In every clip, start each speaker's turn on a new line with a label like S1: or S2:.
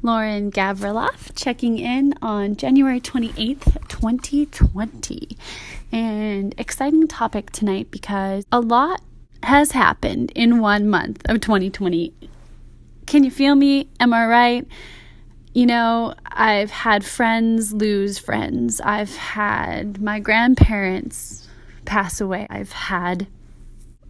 S1: Lauren Gavriloff checking in on January 28th, 2020. And exciting topic tonight because a lot has happened in 1 month of 2020. Can you feel me? Am I right? You know, I've had friends lose friends. I've had my grandparents pass away. I've had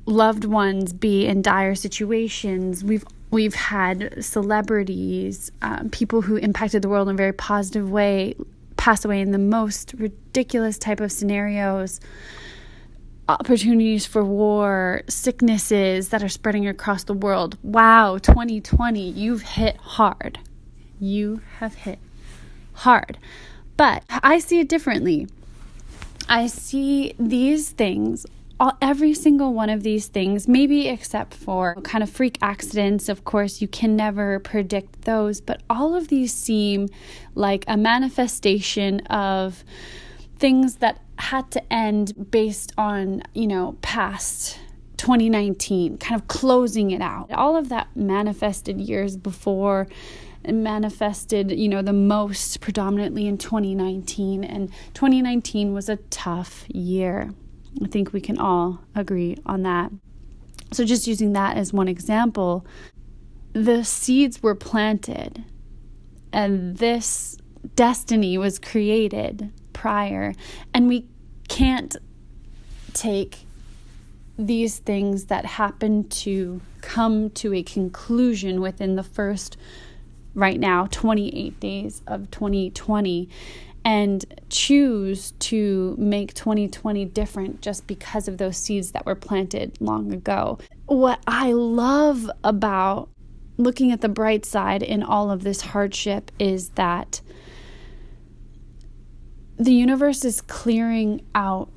S1: loved ones be in dire situations. We've had celebrities, people who impacted the world in a very positive way, pass away in the most ridiculous type of scenarios, opportunities for war, sicknesses that are spreading across the world. Wow, 2020, you've hit hard. You have hit hard. But I see it differently. I see these things, every single one of these things, maybe except for kind of freak accidents. Of course, you can never predict those, but all of these seem like a manifestation of things that had to end based on, past 2019, kind of closing it out. All of that manifested years before, and manifested, the most predominantly in 2019, and 2019 was a tough year. I think we can all agree on that. So just using that as one example, the seeds were planted and this destiny was created prior. And we can't take these things that happen to come to a conclusion within the first, right now, 28 days of 2020 and choose to make 2020 different just because of those seeds that were planted long ago. What I love about looking at the bright side in all of this hardship is that the universe is clearing out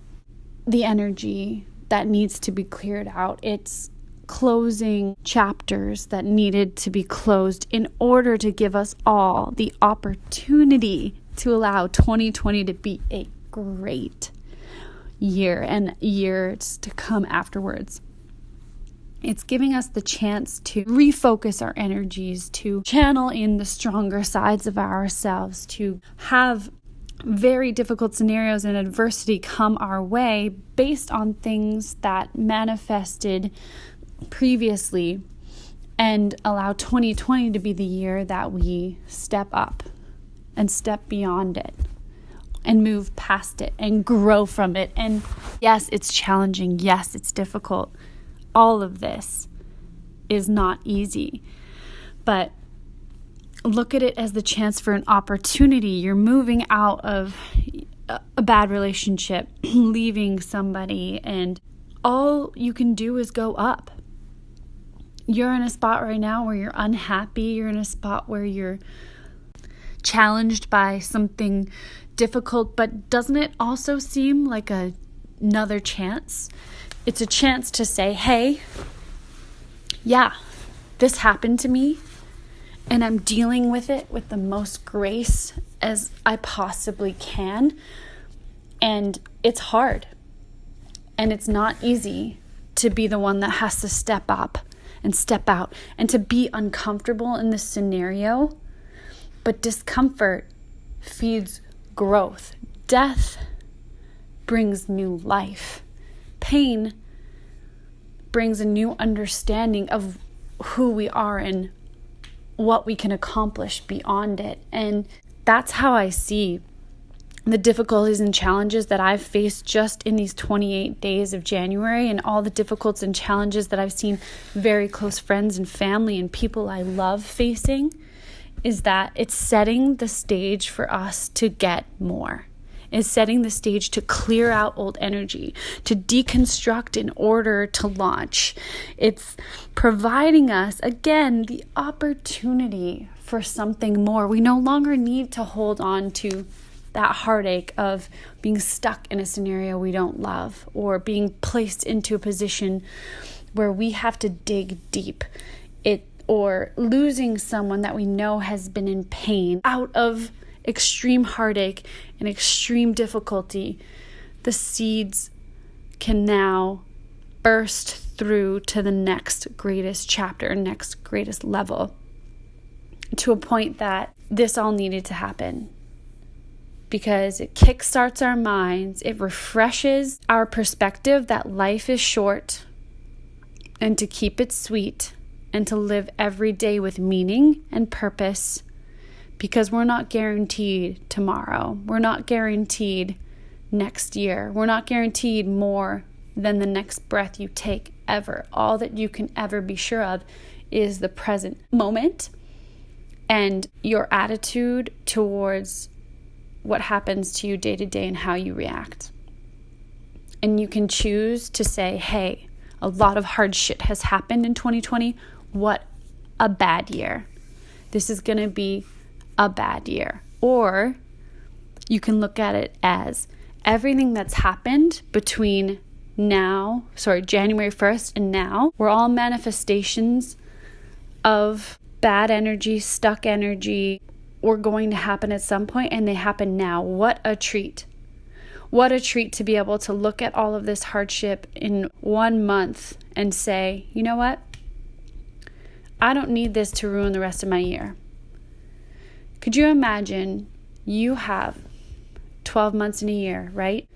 S1: the energy that needs to be cleared out. It's closing chapters that needed to be closed in order to give us all the opportunity to allow 2020 to be a great year and years to come afterwards. It's giving us the chance to refocus our energies, to channel in the stronger sides of ourselves, to have very difficult scenarios and adversity come our way based on things that manifested previously, and allow 2020 to be the year that we step up and step beyond it and move past it and grow from it. And yes, it's challenging. Yes, it's difficult. All of this is not easy, but look at it as the chance for an opportunity. You're moving out of a bad relationship, leaving somebody, and all you can do is go up. You're in a spot right now where you're unhappy. You're in a spot where you're challenged by something difficult, but doesn't it also seem like another chance? It's a chance to say, hey, yeah, this happened to me, and I'm dealing with it with the most grace as I possibly can. And it's hard. And it's not easy to be the one that has to step up and step out and to be uncomfortable in this scenario. But discomfort feeds growth. Death brings new life. Pain brings a new understanding of who we are and what we can accomplish beyond it. And that's how I see the difficulties and challenges that I've faced just in these 28 days of January, and all the difficulties and challenges that I've seen very close friends and family and people I love facing, is that it's setting the stage for us to get more. It's setting the stage to clear out old energy, to deconstruct in order to launch. It's providing us, again, the opportunity for something more. We no longer need to hold on to that heartache of being stuck in a scenario we don't love, or being placed into a position where we have to dig deep, or losing someone that we know has been in pain. Out of extreme heartache and extreme difficulty, the seeds can now burst through to the next greatest chapter, next greatest level. to a point that this all needed to happen. Because it kickstarts our minds, it refreshes our perspective that life is short, and to keep it sweet, and to live every day with meaning and purpose, because we're not guaranteed tomorrow. We're not guaranteed next year. We're not guaranteed more than the next breath you take ever. All that you can ever be sure of is the present moment and your attitude towards what happens to you day to day and how you react. And you can choose to say, hey, a lot of hard shit has happened in 2020. What a bad year. This is going to be a bad year. Or you can look at it as everything that's happened between January 1st and now, were all manifestations of bad energy, stuck energy, or going to happen at some point, and they happen now. What a treat. What a treat to be able to look at all of this hardship in 1 month and say, you know what? I don't need this to ruin the rest of my year. Could you imagine you have 12 months in a year, right?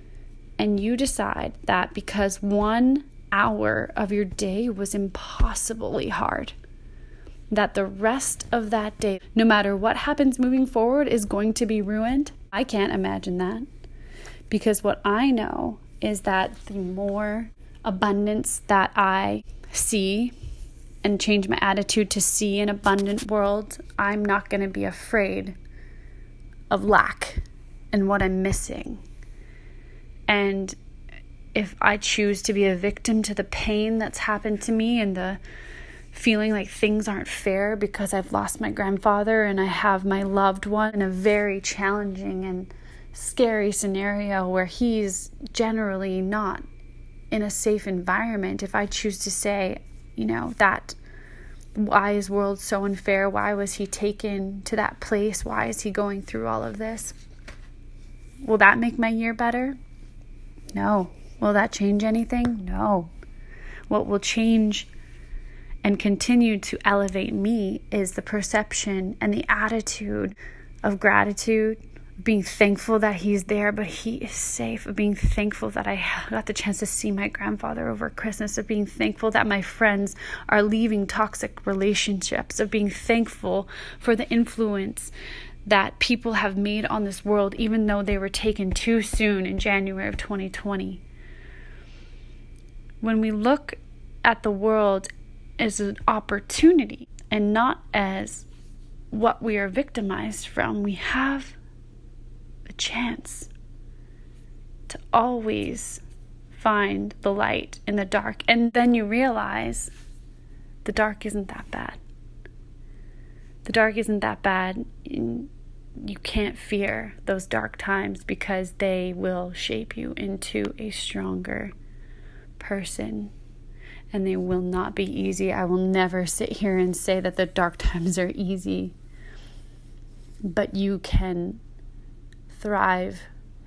S1: And you decide that because 1 hour of your day was impossibly hard, that the rest of that day, no matter what happens moving forward, is going to be ruined? I can't imagine that. Because what I know is that the more abundance that I see and change my attitude to see an abundant world, I'm not going to be afraid of lack and what I'm missing. And if I choose to be a victim to the pain that's happened to me and the feeling like things aren't fair because I've lost my grandfather and I have my loved one in a very challenging and scary scenario where he's generally not in a safe environment, if I choose to say, that why is world so unfair? Why was he taken to that place? Why is he going through all of this? Will that make my year better? No. Will that change anything? No. What will change and continue to elevate me is the perception and the attitude of gratitude, being thankful that he's there, but he is safe, of being thankful that I got the chance to see my grandfather over Christmas, of being thankful that my friends are leaving toxic relationships, of being thankful for the influence that people have made on this world, even though they were taken too soon in January of 2020. When we look at the world as an opportunity and not as what we are victimized from, we have a chance to always find the light in the dark. And then you realize the dark isn't that bad. The dark isn't that bad. You can't fear those dark times because they will shape you into a stronger person. And they will not be easy. I will never sit here and say that the dark times are easy. But you can thrive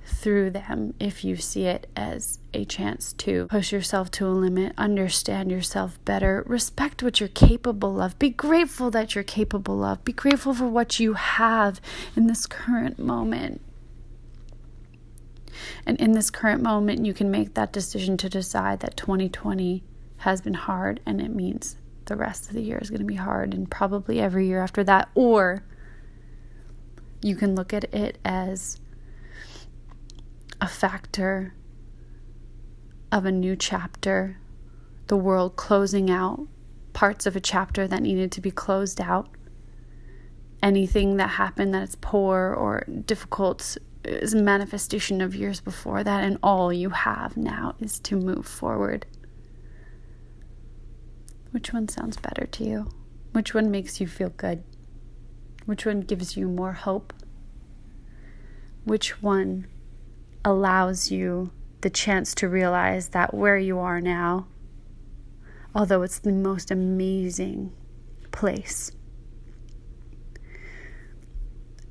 S1: through them if you see it as a chance to push yourself to a limit, understand yourself better, respect what you're capable of, be grateful that you're capable of, be grateful for what you have in this current moment. And in this current moment, you can make that decision to decide that 2020 has been hard, and it means the rest of the year is going to be hard, and probably every year after that. Or you can look at it as a factor of a new chapter, the world closing out parts of a chapter that needed to be closed out. Anything that happened that is poor or difficult is a manifestation of years before that, and all you have now is to move forward. Which one sounds better to you? Which one makes you feel good? Which one gives you more hope? Which one allows you the chance to realize that where you are now, although it's the most amazing place,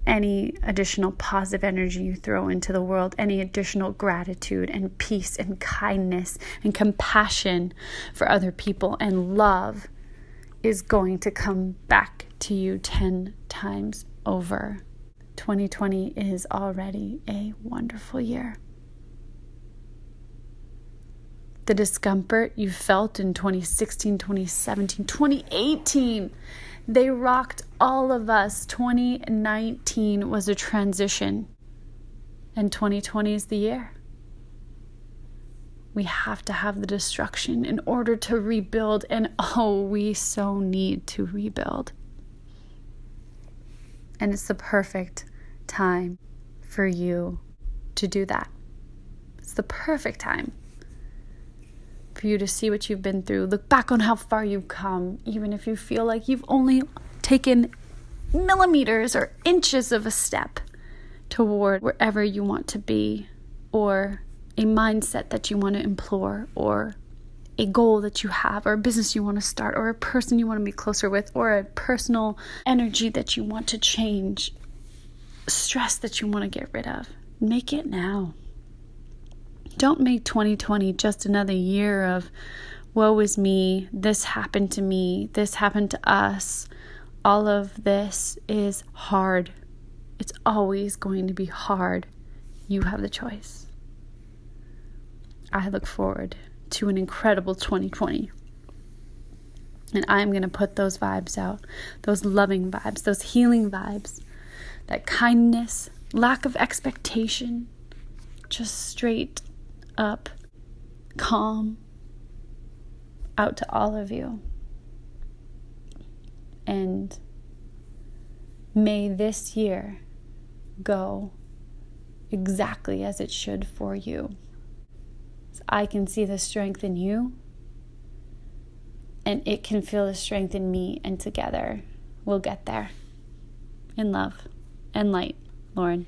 S1: any additional positive energy you throw into the world, any additional gratitude and peace and kindness and compassion for other people and love is going to come back to you 10 times over. 2020 is already a wonderful year. The discomfort you felt in 2016, 2017, 2018, they rocked all of us. 2019 was a transition, and 2020 is the year. We have to have the destruction in order to rebuild, and oh, we so need to rebuild. And it's the perfect time for you to do that. It's the perfect time for you to see what you've been through. Look back on how far you've come, even if you feel like you've only taken millimeters or inches of a step toward wherever you want to be, or a mindset that you want to implore, or a goal that you have, or a business you want to start, or a person you want to be closer with, or a personal energy that you want to change, stress that you want to get rid of. Make it now. Don't make 2020 just another year of woe is me, this happened to me, this happened to us. All of this is hard. It's always going to be hard. You have the choice. I look forward to an incredible 2020. And I'm going to put those vibes out, those loving vibes, those healing vibes, that kindness, lack of expectation, just straight up, calm, out to all of you. And may this year go exactly as it should for you. I can see the strength in you, and it can feel the strength in me, and together we'll get there. In love and light, Lauren.